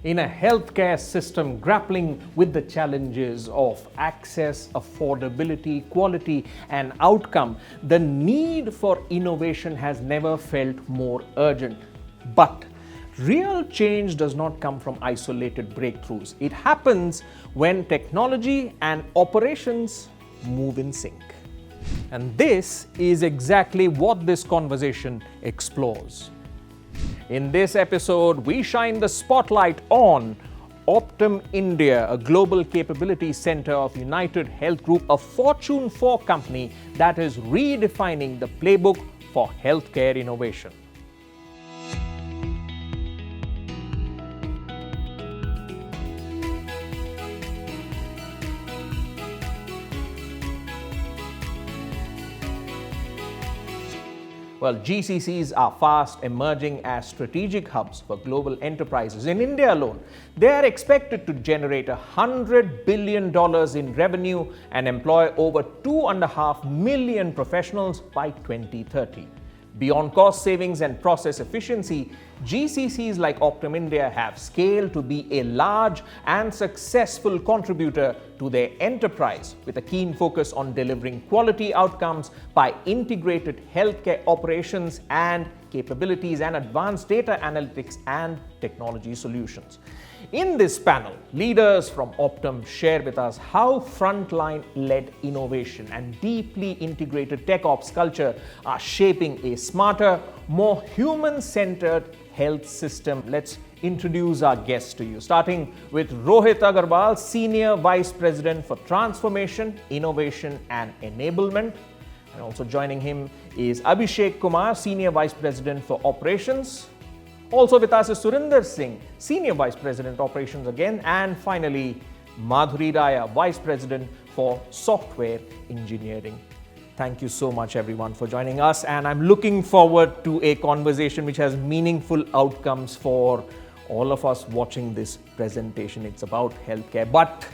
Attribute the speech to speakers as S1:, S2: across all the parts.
S1: In a healthcare system grappling with the challenges of access, affordability, quality, and outcome, the need for innovation has never felt more urgent. But real change does not come from isolated breakthroughs. It happens when technology and operations move in sync. And this is exactly what this conversation explores. In this episode, we shine the spotlight on Optum India, a global capability center of United Health Group, a Fortune 4 company that is redefining the playbook for healthcare innovation. Well, GCCs are fast emerging as strategic hubs for global enterprises. In India alone, they are expected to generate $100 billion in revenue and employ over 2.5 million professionals by 2030. Beyond cost savings and process efficiency, GCCs like Optum India have scale to be a large and successful contributor to their enterprise, with a keen focus on delivering quality outcomes by integrated healthcare operations and capabilities and advanced data analytics and technology solutions. In this panel, leaders from Optum share with us how frontline-led innovation and deeply integrated tech ops culture are shaping a smarter, more human-centered health system. Let's introduce our guests to you, starting with Rohit Agarwal, Senior Vice President for Transformation, Innovation and Enablement. And also joining him is Abhishek Kumar, Senior Vice President for Operations. Also with us is Surinder Singh, Senior Vice President Operations again. And finally, Madhuri Raya, Vice President for Software Engineering. Thank you so much everyone for joining us, and I'm looking forward to a conversation which has meaningful outcomes for all of us watching this presentation. It's about healthcare. But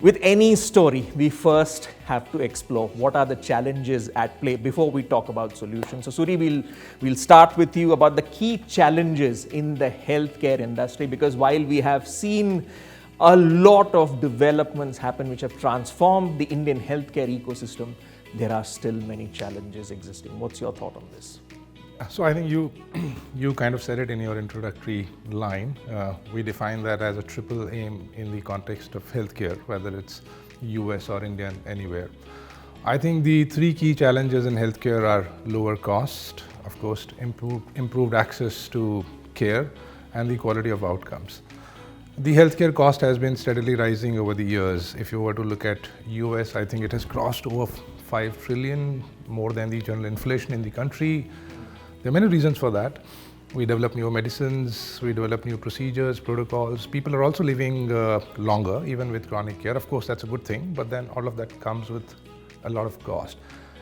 S1: with any story, we first have to explore what are the challenges at play before we talk about solutions. So Suri, we'll start with you about the key challenges in the healthcare industry, because while we have seen a lot of developments happen which have transformed the Indian healthcare ecosystem, there are still many challenges existing. What's your thought on this?
S2: So I think you kind of said it in your introductory line. We define that as a triple aim in the context of healthcare, whether it's US or India, anywhere. I think the three key challenges in healthcare are lower cost, of course, improved access to care, and the quality of outcomes. The healthcare cost has been steadily rising over the years. If you were to look at US, I think it has crossed over 5 trillion, more than the general inflation in the country. There are many reasons for that. We develop new medicines, we develop new procedures, protocols. People are also living longer, even with chronic care. Of course, that's a good thing, but then all of that comes with a lot of cost.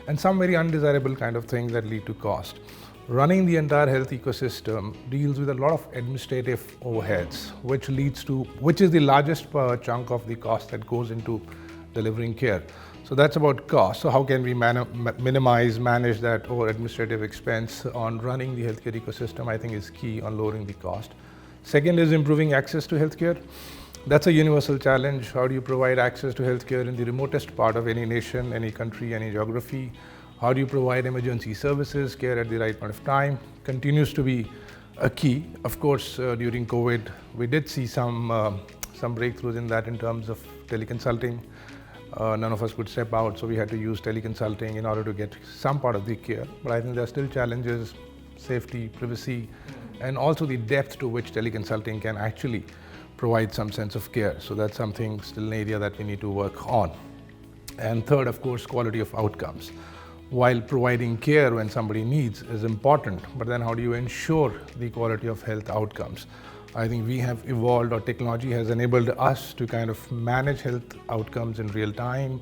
S2: And some very undesirable kind of things that lead to cost. Running the entire health ecosystem deals with a lot of administrative overheads, which is the largest chunk of the cost that goes into delivering care. So that's about cost. So how can we manage that over administrative expense on running the healthcare ecosystem, I think is key on lowering the cost. Second is improving access to healthcare. That's a universal challenge. How do you provide access to healthcare in the remotest part of any nation, any country, any geography? How do you provide emergency services, care at the right point of time? Continues to be a key. Of course, during COVID, we did see some breakthroughs in that in terms of teleconsulting. None of us could step out, so we had to use teleconsulting in order to get some part of the care. But I think there are still challenges, safety, privacy, and also the depth to which teleconsulting can actually provide some sense of care. So that's something, still an area that we need to work on. And third, of course, quality of outcomes. While providing care when somebody needs is important, but then how do you ensure the quality of health outcomes? I think we have evolved, or technology has enabled us to kind of manage health outcomes in real time,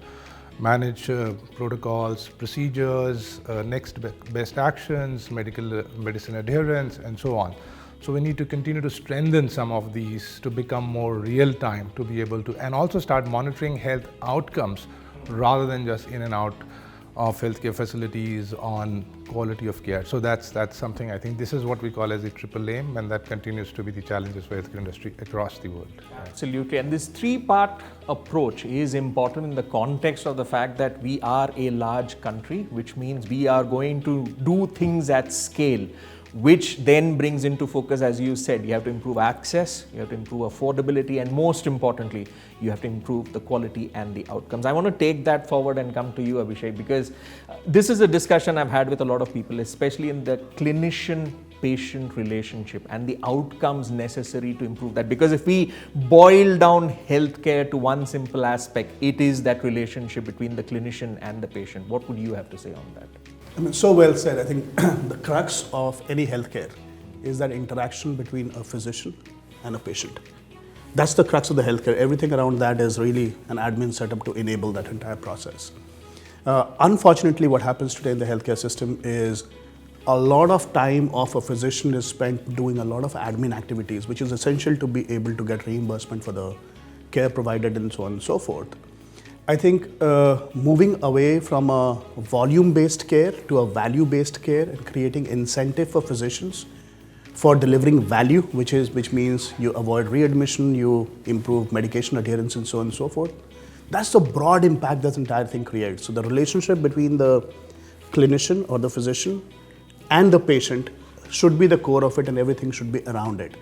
S2: manage protocols, procedures, next best actions, medicine adherence, and so on. So we need to continue to strengthen some of these to become more real time, to be able to, and also start monitoring health outcomes rather than just in and out of healthcare facilities, on quality of care. So that's something, I think this is what we call as the triple aim, and that continues to be the challenges for healthcare industry across the world.
S1: Absolutely. And this three-part approach is important in the context of the fact that we are a large country, which means we are going to do things at scale, which then brings into focus, as you said, you have to improve access, you have to improve affordability, and most importantly, you have to improve the quality and the outcomes. I want to take that forward and come to you, Abhishek, because this is a discussion I've had with a lot of people, especially in the clinician-patient relationship and the outcomes necessary to improve that. Because if we boil down healthcare to one simple aspect, it is that relationship between the clinician and the patient. What would you have to say on that?
S3: I mean, so well said. I think the crux of any healthcare is that interaction between a physician and a patient. That's the crux of the healthcare. Everything around that is really an admin setup to enable that entire process. Unfortunately, what happens today in the healthcare system is a lot of time of a physician is spent doing a lot of admin activities, which is essential to be able to get reimbursement for the care provided and so on and so forth. I think moving away from a volume-based care to a value-based care and creating incentive for physicians for delivering value, which means you avoid readmission, you improve medication adherence and so on and so forth. That's the broad impact this entire thing creates. So the relationship between the clinician or the physician and the patient should be the core of it, and everything should be around it.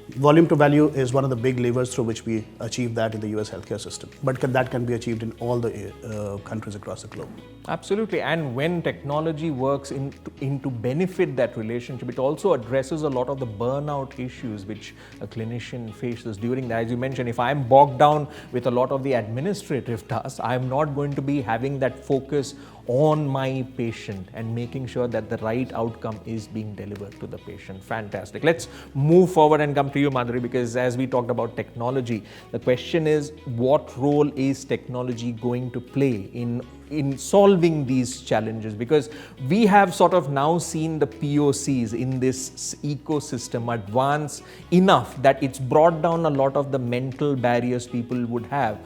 S3: Volume to value is one of the big levers through which we achieve that in the US healthcare system, but that can be achieved in all the countries across the globe.
S1: Absolutely, and when technology works into benefit that relationship, it also addresses a lot of the burnout issues which a clinician faces during that. As you mentioned, if I'm bogged down with a lot of the administrative tasks, I'm not going to be having that focus on my patient and making sure that the right outcome is being delivered to the patient. Fantastic. Let's move forward and come to you, Madhuri, because as we talked about technology, the question is, what role is technology going to play in solving these challenges? Because we have sort of now seen the POCs in this ecosystem advance enough that it's brought down a lot of the mental barriers people would have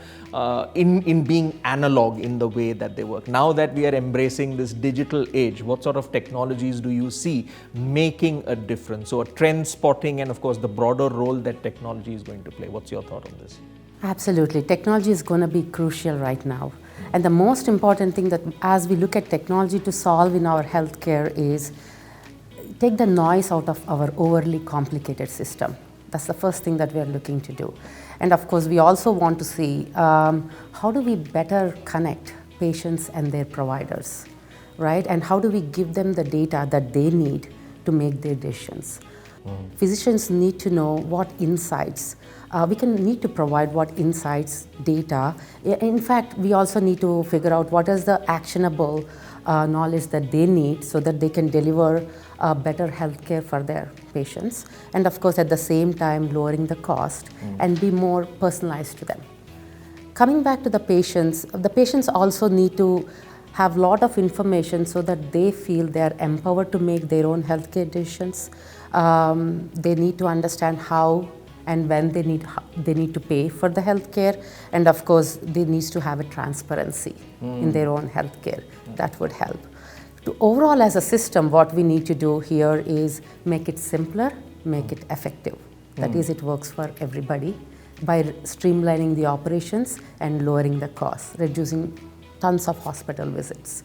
S1: in being analog in the way that they work. Now that we are embracing this digital age, what sort of technologies do you see making a difference? So trend spotting and of course the broader role that technology is going to play. What's your thought on this?
S4: Absolutely. Technology is going to be crucial right now. And the most important thing that as we look at technology to solve in our healthcare is take the noise out of our overly complicated system. That's the first thing that we are looking to do. And of course, we also want to see how do we better connect patients and their providers, right? And how do we give them the data that they need to make their decisions? Physicians need to know what insights we need to provide, what insights, data. In fact, we also need to figure out what is the actionable knowledge that they need so that they can deliver better healthcare for their patients. And of course, at the same time, lowering the cost and be more personalized to them. Coming back to the patients also need to have a lot of information so that they feel they are empowered to make their own healthcare decisions. They need to understand how and when they need to pay for the healthcare, and of course, they need to have a transparency in their own healthcare. That would help. Overall, as a system, what we need to do here is make it simpler, make it effective. That is, it works for everybody by streamlining the operations and lowering the costs, reducing tons of hospital visits.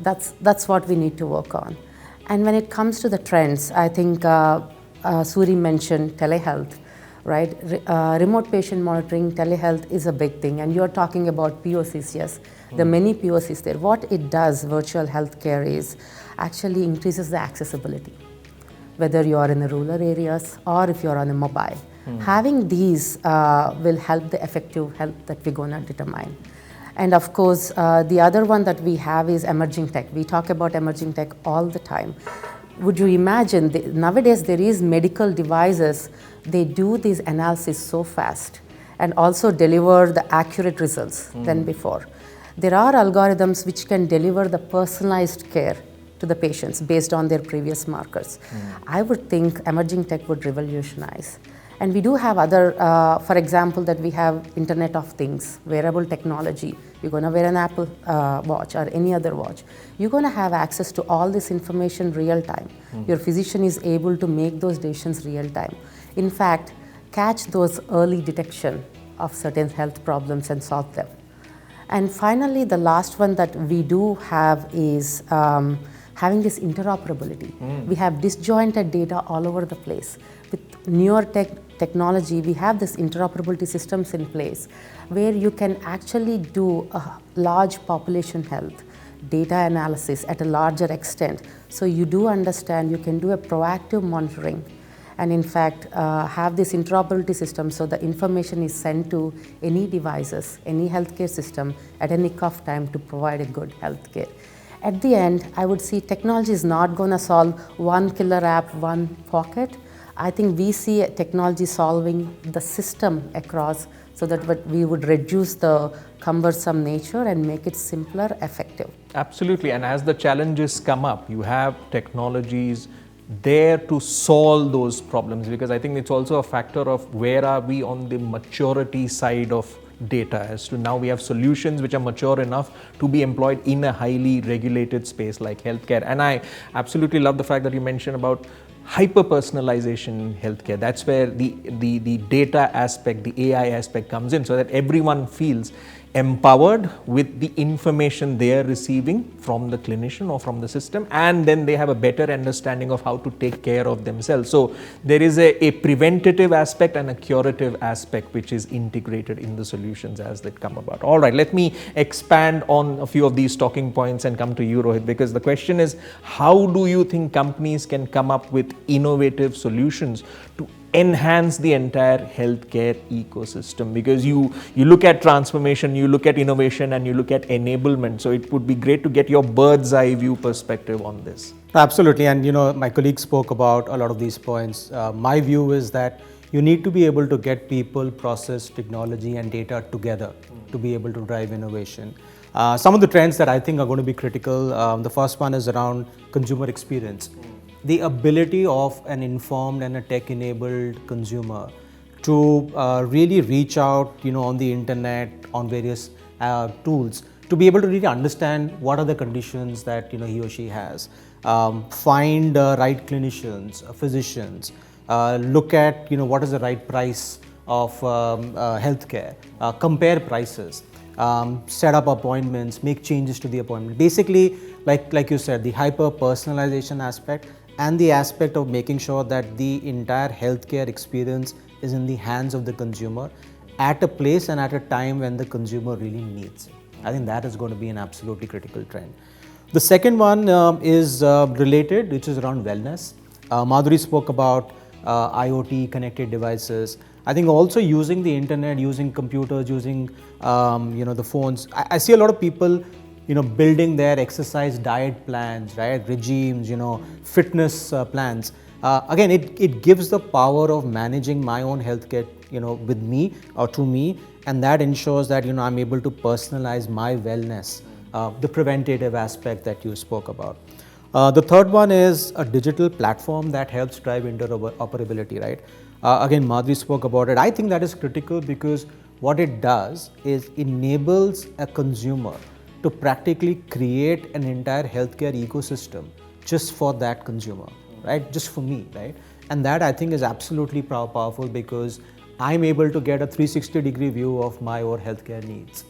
S4: That's what we need to work on. And when it comes to the trends, I think Suri mentioned telehealth, right? Remote patient monitoring, telehealth is a big thing. And you're talking about POCs, yes. There are many POCs there. What it does, virtual healthcare, is actually increases the accessibility, whether you are in the rural areas or if you're on a mobile. Having these will help the effective health that we're going to determine. And of course, the other one that we have is emerging tech. We talk about emerging tech all the time. Would you imagine, nowadays there is medical devices, they do this analysis so fast and also deliver the accurate results than before. There are algorithms which can deliver the personalized care to the patients based on their previous markers. I would think emerging tech would revolutionize. And we do have other, for example, that we have Internet of Things, wearable technology. You're going to wear an Apple watch or any other watch. You're going to have access to all this information real time. Your physician is able to make those decisions real time. In fact, catch those early detection of certain health problems and solve them. And finally, the last one that we do have is having this interoperability. We have disjointed data all over the place. With newer technology, we have this interoperability systems in place where you can actually do a large population health data analysis at a larger extent. So you do understand, you can do a proactive monitoring and in fact have this interoperability system so the information is sent to any devices, any healthcare system at any nick of time to provide a good healthcare. At the end, I would see technology is not going to solve one killer app, one pocket. I think we see technology solving the system across so that we would reduce the cumbersome nature and make it simpler, effective.
S1: Absolutely, and as the challenges come up, you have technologies there to solve those problems, because I think it's also a factor of where are we on the maturity side of data, as to now we have solutions which are mature enough to be employed in a highly regulated space like healthcare. And I absolutely love the fact that you mentioned about hyper-personalization in healthcare. That's where the data aspect, the AI aspect comes in, so that everyone feels empowered with the information they are receiving from the clinician or from the system, and then they have a better understanding of how to take care of themselves. So there is a preventative aspect and a curative aspect which is integrated in the solutions as they come about. All right, let me expand on a few of these talking points and come to you, Rohit, because the question is, how do you think companies can come up with innovative solutions to enhance the entire healthcare ecosystem? Because you look at transformation, you look at innovation, and you look at enablement. So it would be great to get your bird's eye view perspective on this.
S5: Absolutely, and my colleague spoke about a lot of these points. My view is that you need to be able to get people, process, technology and data together to be able to drive innovation. Some of the trends that I think are going to be critical, the first one is around consumer experience. The ability of an informed and a tech-enabled consumer to really reach out, on the internet, on various tools, to be able to really understand what are the conditions that he or she has, find right clinicians, physicians, look at what is the right price of healthcare, compare prices, set up appointments, make changes to the appointment. Basically, like you said, the hyper-personalization aspect and the aspect of making sure that the entire healthcare experience is in the hands of the consumer at a place and at a time when the consumer really needs it. I think that is going to be an absolutely critical trend. The second one is related, which is around wellness. Madhuri spoke about IoT, connected devices. I think also using the internet, using computers, using the phones. I see a lot of people building their exercise diet plans, right? Regimes, fitness plans. Again, it gives the power of managing my own healthcare, with me or to me, and that ensures that, I'm able to personalize my wellness, the preventative aspect that you spoke about. The third one is a digital platform that helps drive interoperability, right? Again, Madhuri spoke about it. I think that is critical because what it does is enables a consumer to practically create an entire healthcare ecosystem just for that consumer, right? Just for me, right? And that I think is absolutely powerful because I'm able to get a 360-degree view of my own healthcare needs.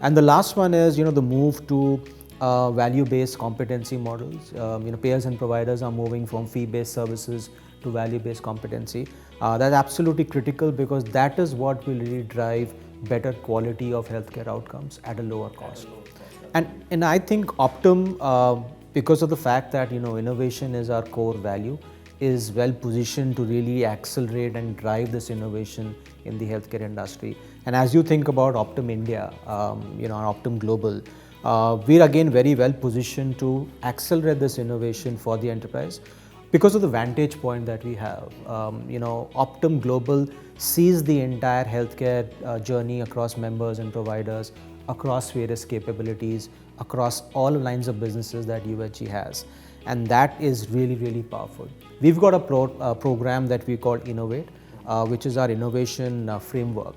S5: And the last one is, the move to value-based competency models. Payers and providers are moving from fee-based services to value-based competency. That's absolutely critical because that is what will really drive better quality of healthcare outcomes at a lower cost. And I think Optum, because of the fact that innovation is our core value, is well positioned to really accelerate and drive this innovation in the healthcare industry. And as you think about Optum India, and Optum Global, we're again very well positioned to accelerate this innovation for the enterprise because of the vantage point that we have. Optum Global sees the entire healthcare journey across members and providers, across various capabilities, across all lines of businesses that UHG has. And that is really, really powerful. We've got a program that we call Innovate, which is our innovation framework,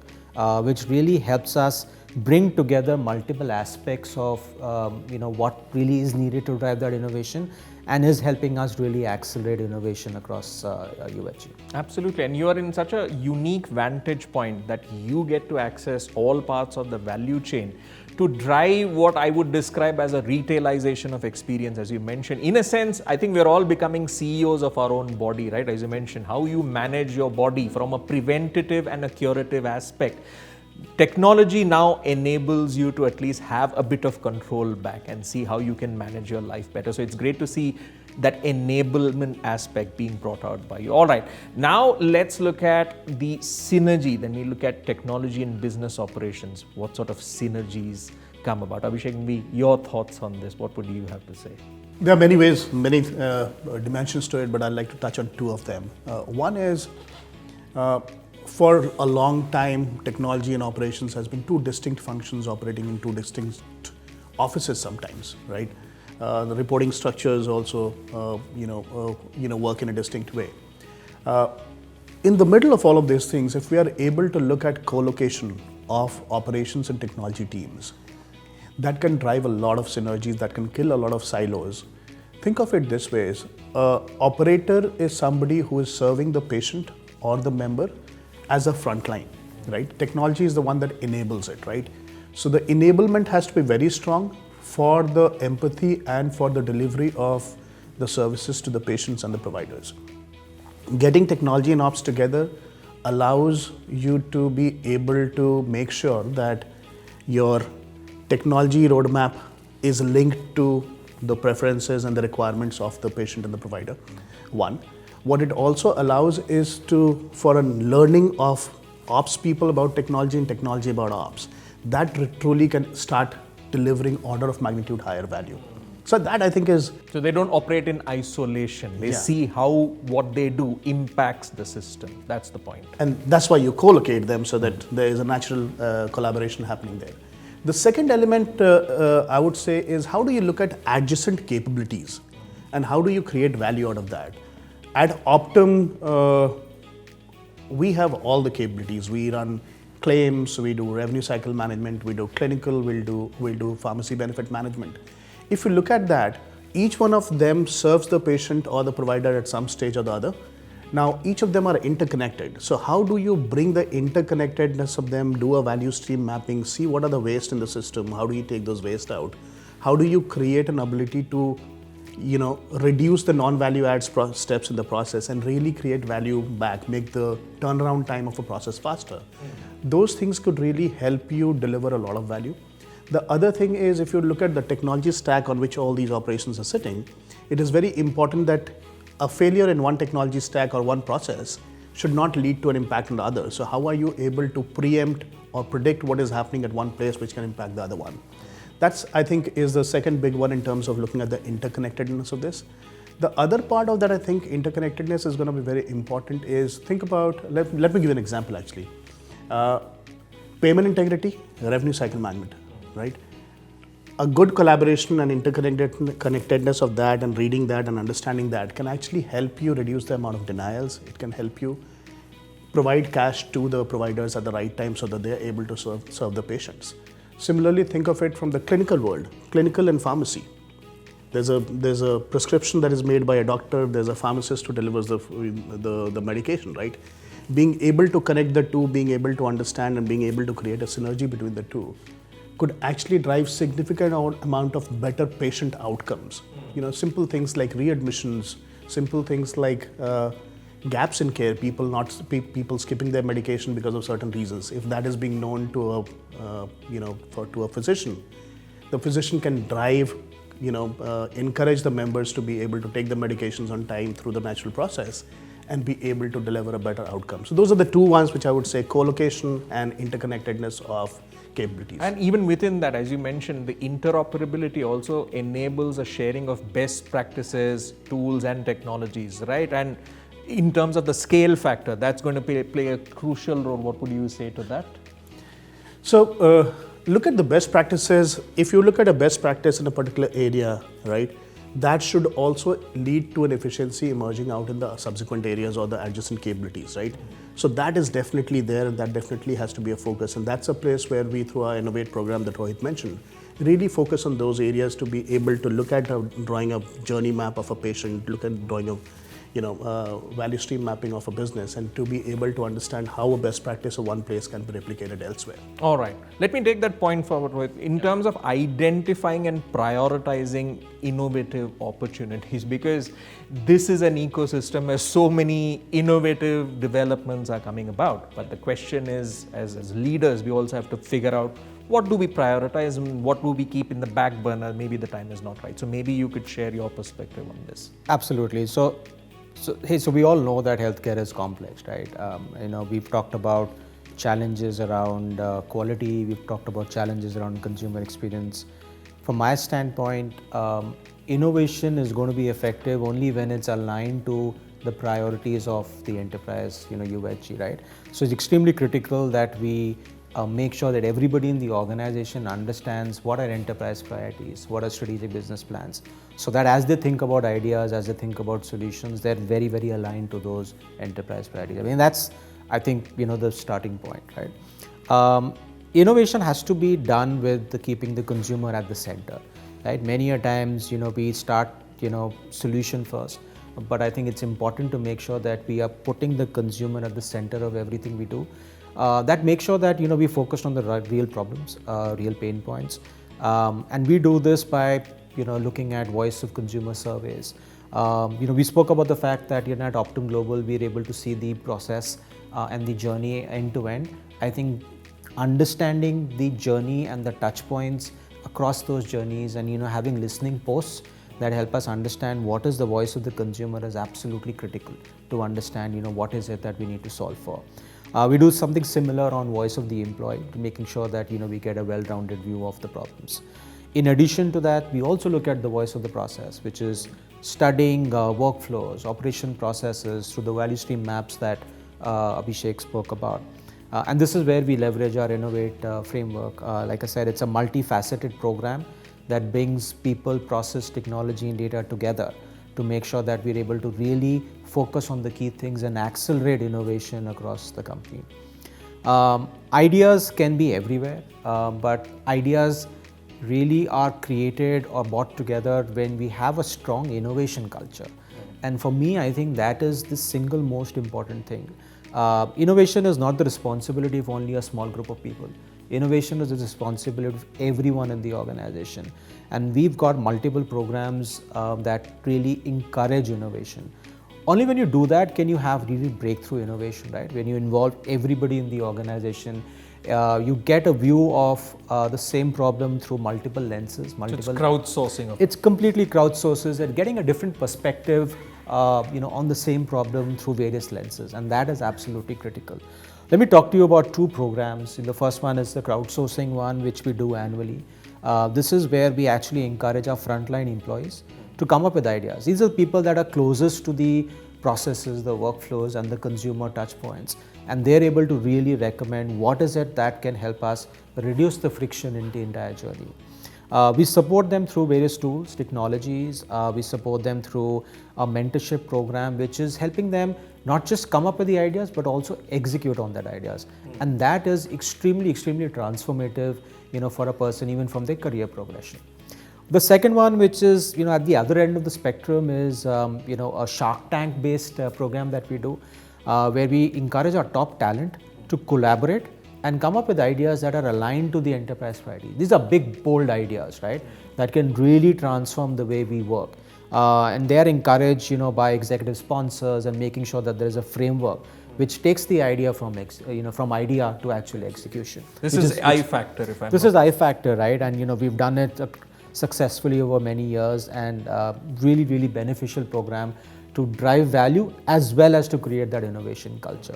S5: which really helps us bring together multiple aspects of what really is needed to drive that innovation, and is helping us really accelerate innovation across UHG.
S1: Absolutely, and you are in such a unique vantage point that you get to access all parts of the value chain to drive what I would describe as a retailization of experience, as you mentioned. In a sense, I think we're all becoming CEOs of our own body, right? As you mentioned, how you manage your body from a preventative and a curative aspect. Technology now enables you to at least have a bit of control back and see how you can manage your life better. So it's great to see that enablement aspect being brought out by you. All right, now let's look at the synergy. Then we look at technology and business operations. What sort of synergies come about? Abhishek, maybe your thoughts on this. What would you have to say?
S3: There are many ways, many dimensions to it, but I'd like to touch on two of them. One is, for a long time, technology and operations has been two distinct functions operating in two distinct offices sometimes, right? The reporting structures also, work in a distinct way. In the middle of all of these things, if we are able to look at co-location of operations and technology teams, that can drive a lot of synergies, that can kill a lot of silos. Think of it this way: operator is somebody who is serving the patient or the member as a frontline, right? Technology is the one that enables it, right? So the enablement has to be very strong for the empathy and for the delivery of the services to the patients and the providers. Getting technology and ops together allows you to be able to make sure that your technology roadmap is linked to the preferences and the requirements of the patient and the provider. One. What it also allows is for a learning of ops people about technology and technology about ops. That truly can start delivering order of magnitude higher value. So that I think is...
S1: So they don't operate in isolation. They see how what they do impacts the system. That's the point.
S3: And that's why you co-locate them so that there is a natural collaboration happening there. The second element I would say is, how do you look at adjacent capabilities and how do you create value out of that? At Optum, we have all the capabilities. We run claims, we do revenue cycle management, we do clinical, we'll do pharmacy benefit management. If you look at that, each one of them serves the patient or the provider at some stage or the other. Now, each of them are interconnected. So how do you bring the interconnectedness of them, do a value stream mapping, see what are the waste in the system, how do you take those waste out? How do you create an ability to reduce the non-value add steps in the process and really create value back, make the turnaround time of a process faster? Those things could really help you deliver a lot of value. The other thing is, if you look at the technology stack on which all these operations are sitting, it is very important that a failure in one technology stack or one process should not lead to an impact on the other. So how are you able to preempt or predict what is happening at one place which can impact the other one? That's, I think, is the second big one in terms of looking at the interconnectedness of this. The other part of that, I think, interconnectedness is going to be very important is, think about, let me give you an example actually. Payment integrity, revenue cycle management, right? A good collaboration and interconnectedness of that and reading that and understanding that can actually help you reduce the amount of denials. It can help you provide cash to the providers at the right time so that they're able to serve the patients. Similarly, think of it from the clinical world, clinical and pharmacy. There's a prescription that is made by a doctor, there's a pharmacist who delivers the medication, right? Being able to connect the two, being able to understand and being able to create a synergy between the two could actually drive significant amount of better patient outcomes. Simple things like readmissions, simple things like gaps in care, people skipping their medication because of certain reasons. If that is being known to a physician, the physician can drive, encourage the members to be able to take the medications on time through the natural process and be able to deliver a better outcome. So those are the two ones which I would say: co-location and interconnectedness of capabilities.
S1: And even within that, as you mentioned, the interoperability also enables a sharing of best practices, tools and technologies, right? And in terms of the scale factor, that's going to play a crucial role. What would you say to that?
S3: So look at the best practices. If you look at a best practice in a particular area, right, that should also lead to an efficiency emerging out in the subsequent areas or the adjacent capabilities, right? So that is definitely there, and that definitely has to be a focus. And that's a place where we, through our Innovate program that Rohit mentioned, really focus on those areas to be able to look at drawing a journey map of a patient, look at drawing a value stream mapping of a business, and to be able to understand how a best practice of one place can be replicated elsewhere.
S1: All right. Let me take that point forward with in terms of identifying and prioritizing innovative opportunities, because this is an ecosystem where so many innovative developments are coming about. But the question is, as leaders, we also have to figure out what do we prioritize and what do we keep in the back burner. Maybe the time is not right. So maybe you could share your perspective on this.
S5: Absolutely. So we all know that healthcare is complex, right? We've talked about challenges around quality. We've talked about challenges around consumer experience. From my standpoint, innovation is going to be effective only when it's aligned to the priorities of the enterprise, UHG, right? So it's extremely critical that we make sure that everybody in the organization understands what are enterprise priorities, what are strategic business plans, so that as they think about ideas, as they think about solutions, they're very, very aligned to those enterprise priorities. I mean, that's, I think, the starting point, right? Innovation has to be done with keeping the consumer at the center, right? Many a times, we start, solution first, but I think it's important to make sure that we are putting the consumer at the center of everything we do. That makes sure that we focused on the real problems, real pain points, and we do this by looking at voice of consumer surveys. We spoke about the fact that at Optum Global we are able to see the process and the journey end to end. I think understanding the journey and the touch points across those journeys, and having listening posts that help us understand what is the voice of the consumer is absolutely critical to understand what is it that we need to solve for. We do something similar on voice of the employee, to making sure that we get a well-rounded view of the problems. In addition to that, we also look at the voice of the process, which is studying workflows, operation processes through the value stream maps that Abhishek spoke about. And this is where we leverage our Innovate framework. Like I said, it's a multifaceted program that brings people, process, technology, and data together to make sure that we're able to really focus on the key things and accelerate innovation across the company. Ideas can be everywhere, but ideas really are created or brought together when we have a strong innovation culture. And for me, I think that is the single most important thing. Innovation is not the responsibility of only a small group of people. Innovation is the responsibility of everyone in the organization. And we've got multiple programs that really encourage innovation. Only when you do that can you have really breakthrough innovation, right? When you involve everybody in the organization, you get a view of the same problem through multiple lenses.
S1: So it's crowdsourcing.
S5: It's completely crowdsources and getting a different perspective on the same problem through various lenses, and that is absolutely critical. Let me talk to you about two programs. The first one is the crowdsourcing one, which we do annually. This is where we actually encourage our frontline employees to come up with ideas. These are people that are closest to the processes, the workflows, and the consumer touch points. And they're able to really recommend what is it that can help us reduce the friction in the entire journey. We support them through various tools, technologies. We support them through a mentorship program, which is helping them not just come up with the ideas, but also execute on that ideas. And that is extremely, extremely transformative, for a person, even from their career progression. The second one, which is, at the other end of the spectrum, is, a Shark Tank based program that we do, where we encourage our top talent to collaborate and come up with ideas that are aligned to the enterprise priority. These are big, bold ideas, right? That can really transform the way we work. And they are encouraged, by executive sponsors, and making sure that there is a framework which takes the idea from idea to actual execution.
S1: This is I factor, if I'm
S5: This is I factor, right? And we've done it successfully over many years, and really, really beneficial program to drive value as well as to create that innovation culture.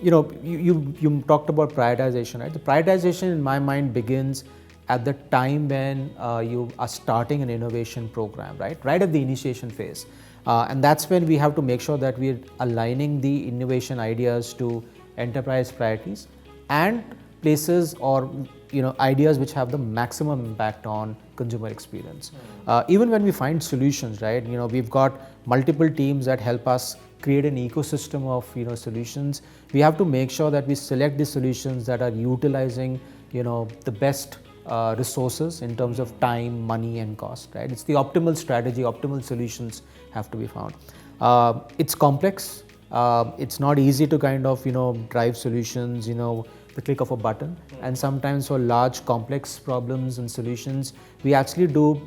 S5: You talked about prioritization, right? The prioritization in my mind begins at the time when you are starting an innovation program, right at the initiation phase. And that's when we have to make sure that we're aligning the innovation ideas to enterprise priorities and places or ideas which have the maximum impact on consumer experience. Even when we find solutions, right? We've got multiple teams that help us create an ecosystem of solutions. We have to make sure that we select the solutions that are utilizing the best resources in terms of time, money, and cost. Right? It's the optimal strategy. Optimal solutions have to be found. It's complex. It's not easy to kind of drive solutions. The click of a button, and sometimes for large complex problems and solutions we actually do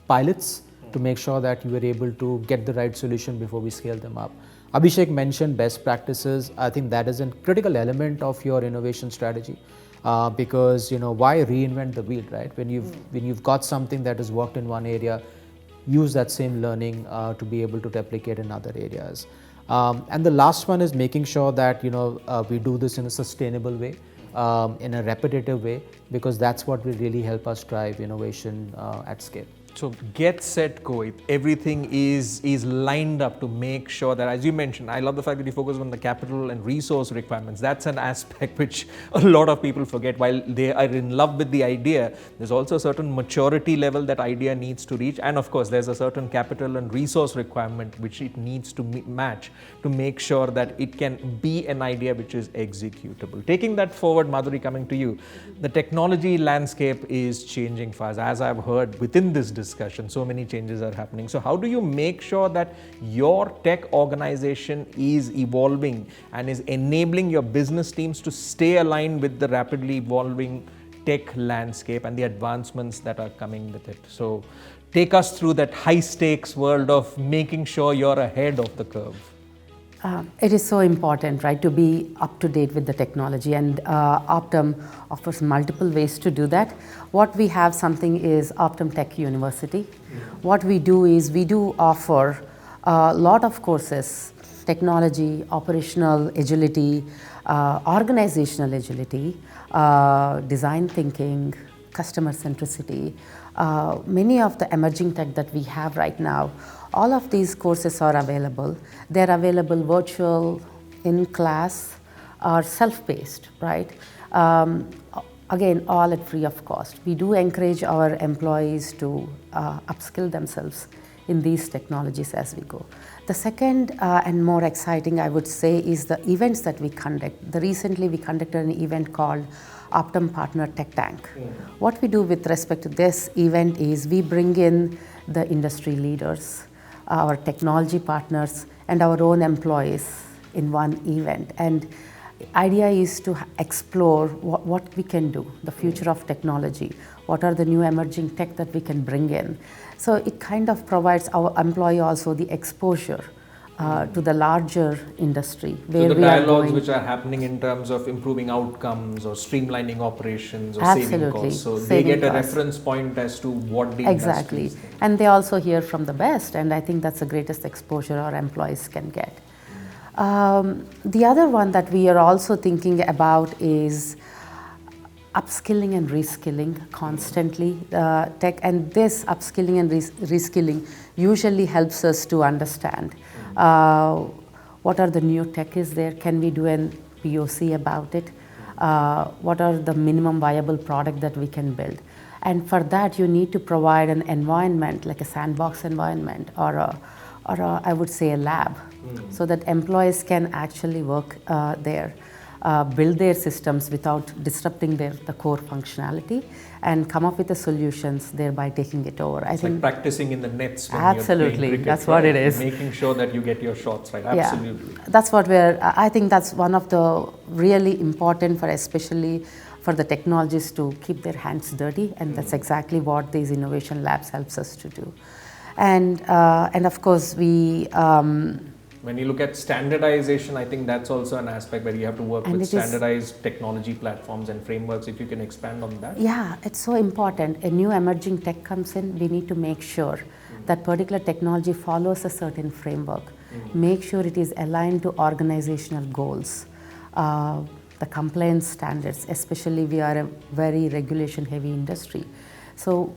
S5: pilots to make sure that you are able to get the right solution before we scale them up. Abhishek mentioned best practices. I think that is a critical element of your innovation strategy, because why reinvent the wheel, right? When you've got something that has worked in one area, use that same learning to be able to replicate in other areas. And the last one is making sure that we do this in a sustainable way, in a repetitive way, because that's what will really help us drive innovation at scale.
S1: So get set go. Everything is lined up to make sure that, as you mentioned, I love the fact that you focus on the capital and resource requirements. That's an aspect which a lot of people forget. While they are in love with the idea, there's also a certain maturity level that idea needs to reach, and of course there's a certain capital and resource requirement which it needs to match to make sure that it can be an idea which is executable. Taking that forward, Madhuri, coming to you, the technology landscape is changing fast. As I've heard within this discussion, so many changes are happening. So how do you make sure that your tech organization is evolving and is enabling your business teams to stay aligned with the rapidly evolving tech landscape and the advancements that are coming with it? So take us through that high stakes world of making sure you're ahead of the curve.
S4: It is so important, right, to be up to date with the technology, and Optum offers multiple ways to do that. What we have something is Optum Tech University. What we do is we do offer a lot of courses: technology, operational agility, organizational agility, design thinking, customer centricity, many of the emerging tech that we have right now. All of these courses are available. They're available virtual, in class, or self-paced, right? Again, all at free of cost. We do encourage our employees to upskill themselves in these technologies as we go. The second and more exciting, I would say, is the events that we conduct. Recently we conducted an event called Optum Partner Tech Tank. What we do with respect to this event is we bring in the industry leaders, our technology partners, and our own employees in one event. And idea is to explore what we can do, the future of technology, what are the new emerging tech that we can bring in. So it kind of provides our employee also the exposure to the larger industry. Where
S1: so the
S4: we
S1: dialogues
S4: are
S1: which are happening in terms of improving outcomes or streamlining operations or
S4: Absolutely.
S1: saving costs. So they
S4: Saving
S1: get a
S4: costs.
S1: reference point as to what the
S4: Exactly.
S1: industry is thinking.
S4: And they also hear from the best, and I think that's the greatest exposure our employees can get. The other one that we are also thinking about is upskilling and reskilling constantly. Tech, and this upskilling and reskilling usually helps us to understand what are the new tech is there, can we do an POC about it, what are the minimum viable product that we can build. And for that you need to provide an environment like a sandbox environment or I would say a lab, so that employees can actually work there, build their systems without disrupting the core functionality, and come up with the solutions, thereby taking it over.
S1: It's like practicing in the nets when
S4: Absolutely,
S1: you're playing cricket,
S4: that's what it is.
S1: Making sure that you get your shots right. Absolutely.
S4: Yeah, that's what I think that's one of the really important for, especially for the technologists, to keep their hands dirty, and that's exactly what these innovation labs helps us to do. And of course we
S1: when you look at standardization, I think that's also an aspect where you have to work with standardized technology platforms and frameworks. If you can expand on that.
S4: Yeah, it's so important. A new emerging tech comes in, we need to make sure that particular technology follows a certain framework. Make sure it is aligned to organizational goals, the compliance standards, especially we are a very regulation heavy industry. So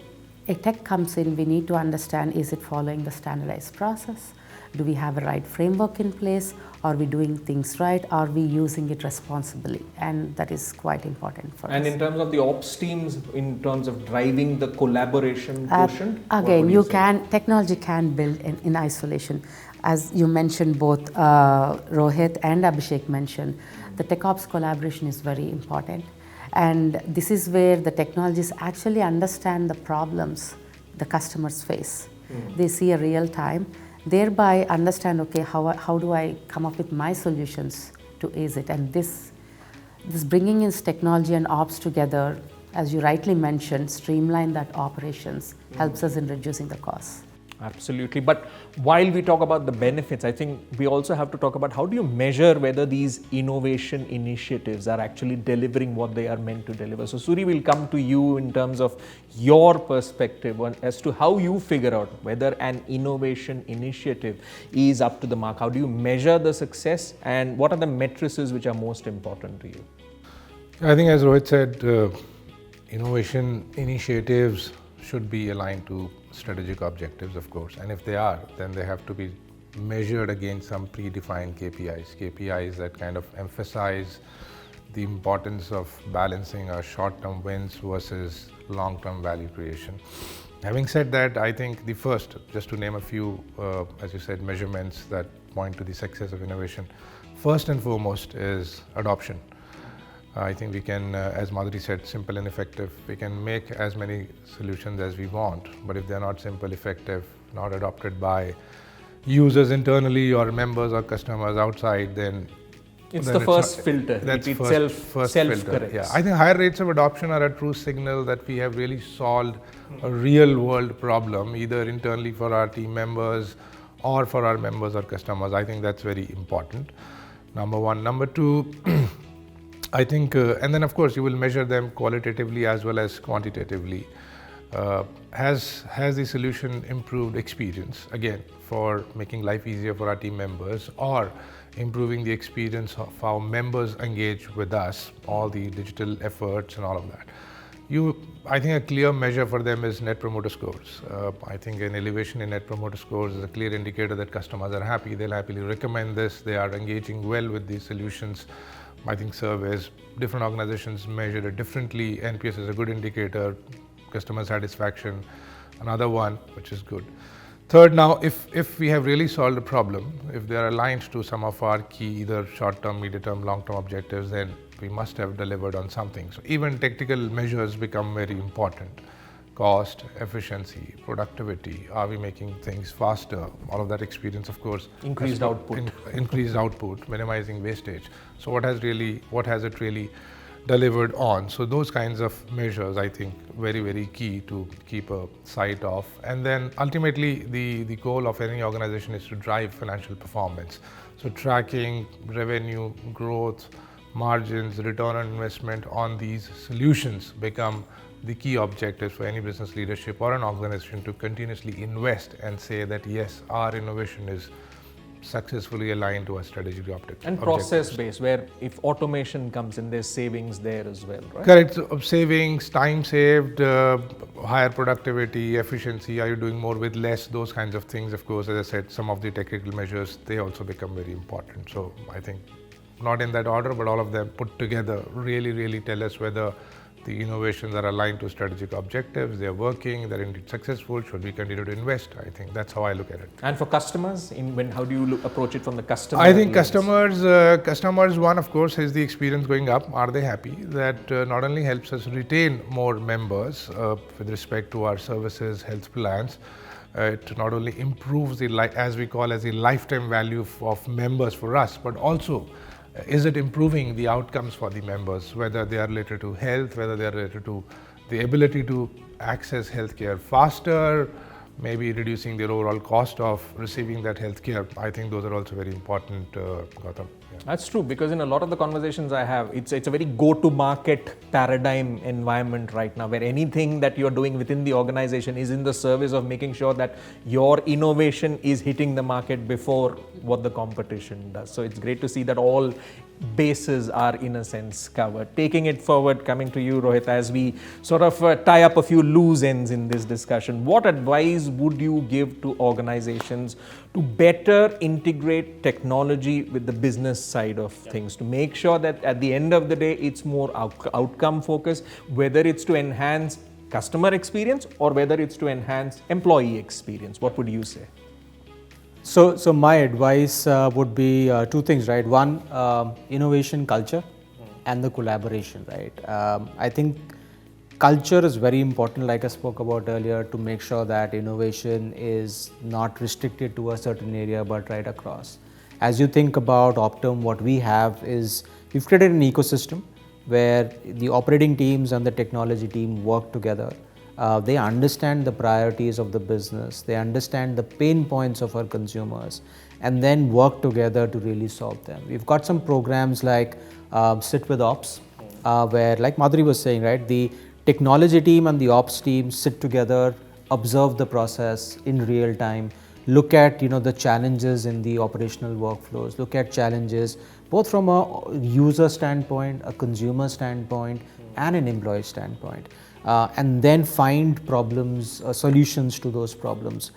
S4: a tech comes in, we need to understand, is it following the standardized process? Do we have a right framework in place? Are we doing things right? Are we using it responsibly? And that is quite important for us.
S1: And in terms of the ops teams, in terms of driving the collaboration quotient?
S4: Again, technology can build in isolation. As you mentioned, both Rohit and Abhishek mentioned, the tech ops collaboration is very important. And this is where the technologies actually understand the problems the customers face. They see a real time, thereby understand, okay, how do I come up with my solutions to ease it? And this bringing in technology and ops together, as you rightly mentioned, streamline that operations, helps us in reducing the costs.
S1: Absolutely. But while we talk about the benefits, I think we also have to talk about how do you measure whether these innovation initiatives are actually delivering what they are meant to deliver. So Suri, will come to you in terms of your perspective as to how you figure out whether an innovation initiative is up to the mark. How do you measure the success, and what are the matrices which are most important to you?
S2: I think, as Rohit said, innovation initiatives should be aligned to strategic objectives, of course, and if they are, then they have to be measured against some predefined KPIs that kind of emphasize the importance of balancing our short-term wins versus long-term value creation. Having said that, I think the first, just to name a few, as you said, measurements that point to the success of innovation, first and foremost is adoption. I think we can, as Madhuri said, simple and effective. We can make as many solutions as we want, but if they're not simple, effective, not adopted by users internally or members or customers outside, then
S1: it's the first filter.
S2: That's
S1: it
S2: first
S1: self-corrects.
S2: Yeah, I think higher rates of adoption are a true signal that we have really solved a real-world problem, either internally for our team members or for our members or customers. I think that's very important. Number one. Number two. I think, and then of course you will measure them qualitatively as well as quantitatively. Has the solution improved experience, again, for making life easier for our team members, or improving the experience of how members engage with us, all the digital efforts and all of that. I think a clear measure for them is Net Promoter Scores. I think an elevation in Net Promoter Scores is a clear indicator that customers are happy, they'll happily recommend this, they are engaging well with these solutions. I think surveys, different organizations measure it differently. NPS is a good indicator, customer satisfaction, another one, which is good. Third, now, if we have really solved a problem, if they are aligned to some of our key, either short-term, medium-term, long-term objectives, then we must have delivered on something. So even technical measures become very important. Cost, efficiency, productivity, are we making things faster? All of that experience, of course.
S1: Increased output.
S2: Increased output, minimizing wastage. So what has it really delivered on? So those kinds of measures, I think, very, very key to keep a sight of. And then ultimately, the goal of any organization is to drive financial performance. So tracking revenue, growth, margins, return on investment on these solutions become the key objectives for any business leadership or an organization to continuously invest and say that yes, our innovation is successfully aligned to our strategic objectives.
S1: And process-based, where if automation comes in, there's savings there as well, right?
S2: Correct. So, savings, time saved, higher productivity, efficiency, are you doing more with less, those kinds of things. Of course, as I said, some of the technical measures, they also become very important. So I think not in that order, but all of them put together really, really tell us whether the innovations are aligned to strategic objectives, they're working, they're indeed successful, should we continue to invest? I think that's how I look at it.
S1: And for customers, how do you approach it from the customer?
S2: I think customers, one, of course, is the experience going up. Are they happy? That not only helps us retain more members with respect to our services, health plans, it not only improves the, as we call as the lifetime value of members for us, but also is it improving the outcomes for the members, whether they are related to health, whether they are related to the ability to access healthcare faster, maybe reducing their overall cost of receiving that healthcare. I think those are also very important, Gautam. Yeah.
S1: That's true, because in a lot of the conversations I have, it's a very go-to-market paradigm environment right now, where anything that you're doing within the organization is in the service of making sure that your innovation is hitting the market before what the competition does. So it's great to see that all bases are in a sense covered. Taking it forward, coming to you, Rohit, as we sort of tie up a few loose ends in this discussion, what advice advice would you give to organizations to better integrate technology with the business side of things, to make sure that at the end of the day it's more outcome focused, whether it's to enhance customer experience or whether it's to enhance employee experience? What would you say?
S5: So my advice would be two things, right? One, innovation culture and the collaboration, right? I think culture is very important, like I spoke about earlier, to make sure that innovation is not restricted to a certain area but right across. As you think about Optum, what we have is we've created an ecosystem where the operating teams and the technology team work together. They understand the priorities of the business, they understand the pain points of our consumers, and then work together to really solve them. We've got some programs like Sit with Ops, where, like Madhuri was saying, right, the technology team and the ops team sit together, observe the process in real time, look at the challenges in the operational workflows, look at challenges both from a user standpoint, a consumer standpoint, and an employee standpoint, and then find problems, solutions to those problems.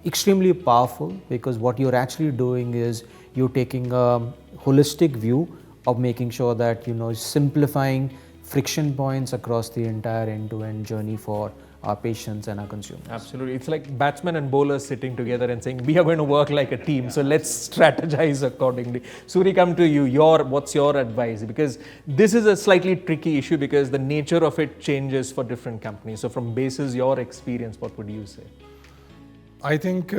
S5: Extremely powerful, because what you're actually doing is you're taking a holistic view of making sure that simplifying friction points across the entire end-to-end journey for our patients and our consumers.
S1: Absolutely. It's like batsmen and bowlers sitting together and saying, we are going to work like a team, so let's strategize accordingly. Suri, come to you. What's your advice? Because this is a slightly tricky issue because the nature of it changes for different companies. So from basis your experience, what would you say?
S2: I think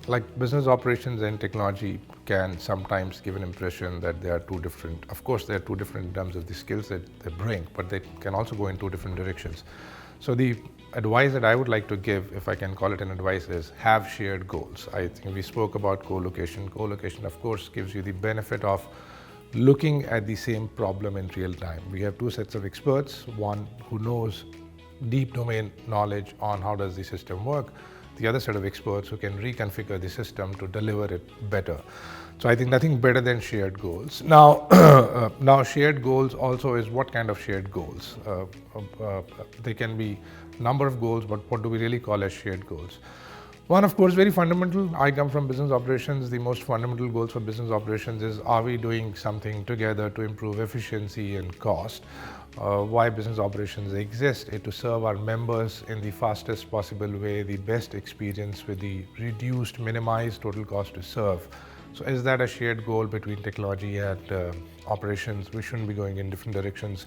S2: like business operations and technology can sometimes give an impression that they are two different. Of course, they are two different in terms of the skills that they bring, but they can also go in two different directions. So the advice that I would like to give, if I can call it an advice, is have shared goals. I think we spoke about co-location. Co-location, of course, gives you the benefit of looking at the same problem in real time. We have two sets of experts, one who knows deep domain knowledge on how does the system work, the other set of experts who can reconfigure the system to deliver it better. So I think nothing better than shared goals. Now, now shared goals also is what kind of shared goals? They can be number of goals, but what do we really call as shared goals? One, of course, very fundamental. I come from business operations. The most fundamental goals for business operations is, are we doing something together to improve efficiency and cost? Why business operations exist is to serve our members in the fastest possible way, the best experience with the reduced, minimized total cost to serve. So is that a shared goal between technology and operations? We shouldn't be going in different directions.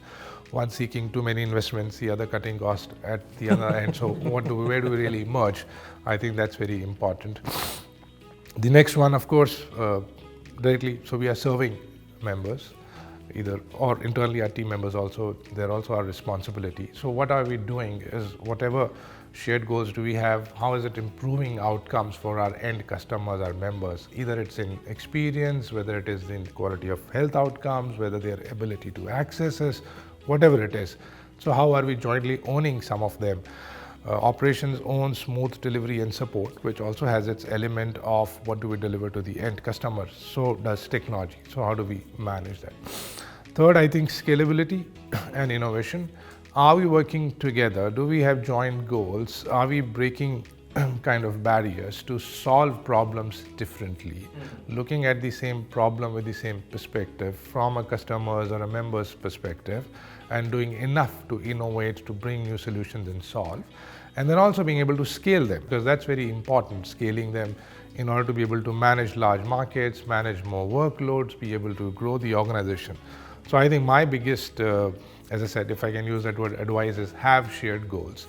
S2: One seeking too many investments, the other cutting cost at the other end. So where do we really merge? I think that's very important. The next one, of course, directly, so we are serving members, either or internally our team members also, they're also our responsibility. So what are we doing is whatever shared goals do we have, how is it improving outcomes for our end customers, our members? Either it's in experience, whether it is in quality of health outcomes, whether their ability to access us, whatever it is. So how are we jointly owning some of them? Operations own smooth delivery and support, which also has its element of what do we deliver to the end customer. So does technology. So how do we manage that? Third, I think scalability and innovation. Are we working together? Do we have joint goals? Are we breaking kind of barriers to solve problems differently? Looking at the same problem with the same perspective from a customer's or a member's perspective, and doing enough to innovate, to bring new solutions and solve. And then also being able to scale them, because that's very important, scaling them in order to be able to manage large markets, manage more workloads, be able to grow the organization. So I think my biggest, as I said, if I can use that word, advice is have shared goals.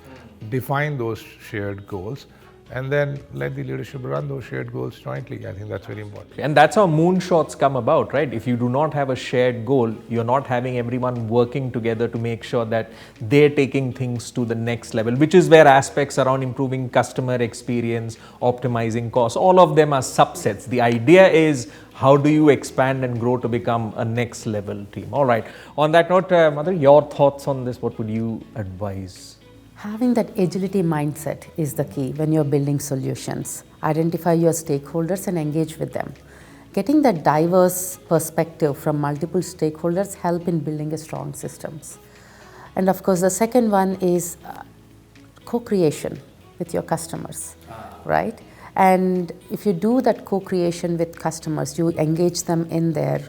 S2: Define those shared goals, and then let the leadership run those shared goals jointly. I think that's very important.
S1: And that's how moonshots come about, right? If you do not have a shared goal, you're not having everyone working together to make sure that they're taking things to the next level, which is where aspects around improving customer experience, optimizing costs, all of them are subsets. The idea is, how do you expand and grow to become a next level team? All right. On that note, Madhuri, your thoughts on this, what would you advise?
S4: Having that agility mindset is the key when you're building solutions. Identify your stakeholders and engage with them. Getting that diverse perspective from multiple stakeholders help in building a strong systems. And of course, the second one is co-creation. with your customers, right? And if you do that co-creation with customers, you engage them in there,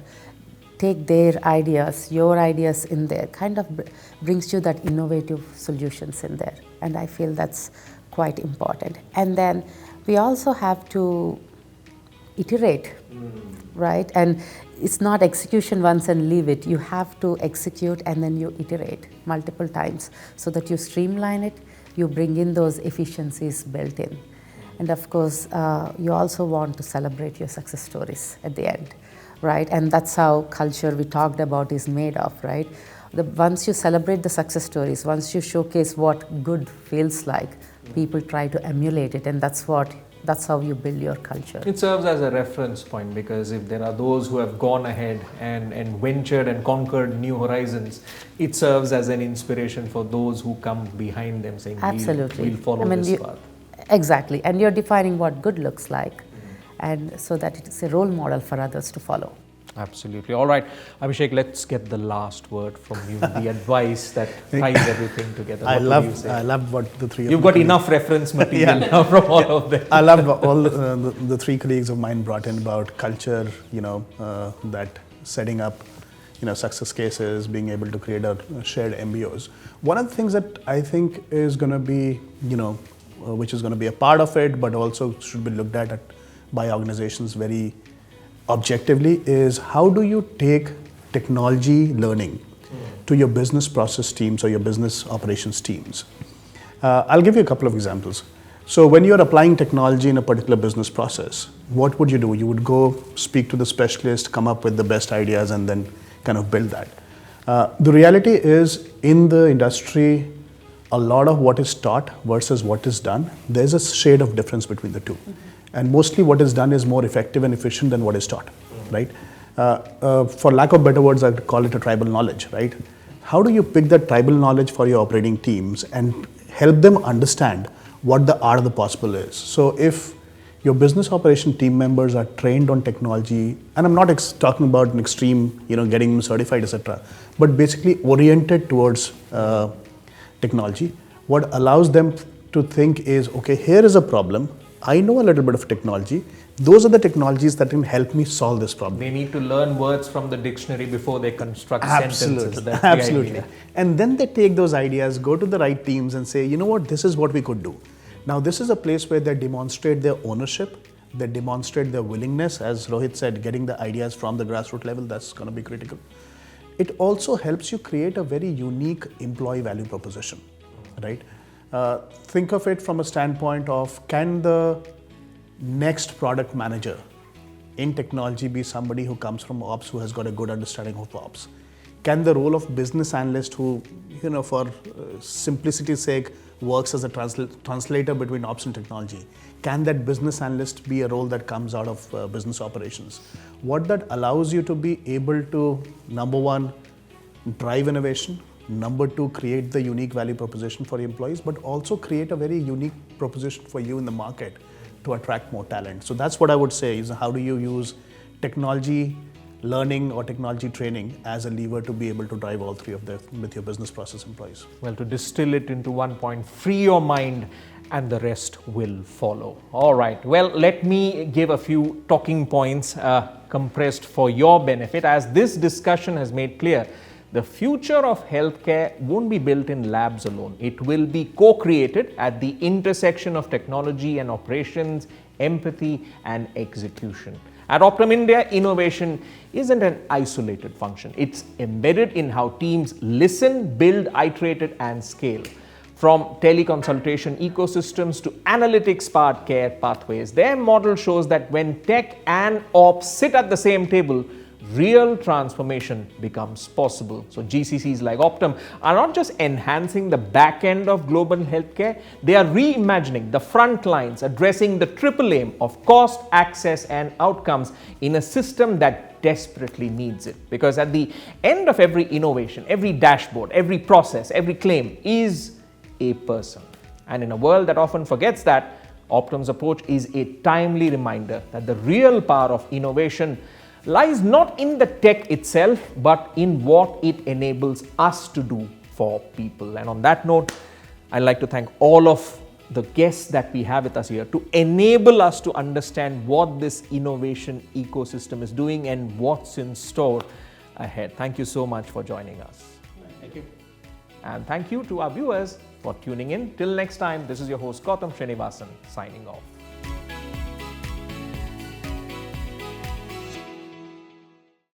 S4: take their ideas, your ideas in there, kind of brings you that innovative solutions in there. And I feel that's quite important. And then we also have to iterate, right? And it's not execution once and leave it. You have to execute and then you iterate multiple times so that you streamline it, you bring in those efficiencies built in. And of course, you also want to celebrate your success stories at the end, right? And that's how culture we talked about is made of, right? Once you celebrate the success stories, once you showcase what good feels like, people try to emulate it, and that's how you build your culture.
S1: It serves as a reference point, because if there are those who have gone ahead and ventured and conquered new horizons, it serves as an inspiration for those who come behind them saying,
S4: absolutely,
S1: we'll follow this path.
S4: Exactly, and you're defining what good looks like, and so that it's a role model for others to follow.
S1: Absolutely. All right, Abhishek, let's get the last word from you, the advice that ties everything together.
S3: I love what the three of
S1: You've got enough reference material now from all of them.
S3: I love all the three colleagues of mine brought in about culture, that setting up, success cases, being able to create a shared MBOs. One of the things that I think is going to be, which is going to be a part of it, but also should be looked at by organizations very objectively, is how do you take technology learning to your business process teams or your business operations teams. I'll give you a couple of examples. So when you're applying technology in a particular business process, what would you do? You would go speak to the specialist, come up with the best ideas, and then kind of build that. The reality is, in the industry, a lot of what is taught versus what is done, there's a shade of difference between the two. And mostly what is done is more effective and efficient than what is taught, right? For lack of better words, I'd call it a tribal knowledge, right? How do you pick that tribal knowledge for your operating teams and help them understand what the art of the possible is? So if your business operation team members are trained on technology, and I'm not talking about an extreme, getting them certified, etc., but basically oriented towards technology, what allows them to think is, okay, here is a problem. I know a little bit of technology. Those are the technologies that can help me solve this problem.
S1: They need to learn words from the dictionary before they construct
S3: Absolutely.
S1: sentences. That's
S3: Absolutely.
S1: the idea.
S3: And then they take those ideas, go to the right teams and say, you know what, this is what we could do. Now, this is a place where they demonstrate their ownership, they demonstrate their willingness. As Rohit said, getting the ideas from the grassroots level, that's going to be critical. It also helps you create a very unique employee value proposition, right? Think of it from a standpoint of, can the next product manager in technology be somebody who comes from ops, who has got a good understanding of ops? Can the role of business analyst, who, for simplicity's sake, works as a translator between ops and technology, can that business analyst be a role that comes out of business operations? What that allows you to be able to, number one, drive innovation, number two, create the unique value proposition for employees, but also create a very unique proposition for you in the market to attract more talent. So that's what I would say, is how do you use technology learning or technology training as a lever to be able to drive all three of them with your business process employees.
S1: Well, to distill it into one point, free your mind and the rest will follow. All right. Well, let me give a few talking points compressed for your benefit. As this discussion has made clear, the future of healthcare won't be built in labs alone. It will be co-created at the intersection of technology and operations, empathy and execution. At Optum India, innovation isn't an isolated function. It's embedded in how teams listen, build, iterate and scale. From teleconsultation ecosystems to analytics-powered care pathways, their model shows that when tech and ops sit at the same table, real transformation becomes possible. So GCCs like Optum are not just enhancing the back end of global healthcare, they are reimagining the front lines, addressing the triple aim of cost, access and outcomes in a system that desperately needs it. Because at the end of every innovation, every dashboard, every process, every claim is a person. And in a world that often forgets that, Optum's approach is a timely reminder that the real power of innovation lies not in the tech itself, but in what it enables us to do for people. And on that note, I'd like to thank all of the guests that we have with us here to enable us to understand what this innovation ecosystem is doing and what's in store ahead. Thank you so much for joining us.
S5: Thank you.
S1: And thank you to our viewers for tuning in. Till next time, this is your host Gautam Srinivasan signing off.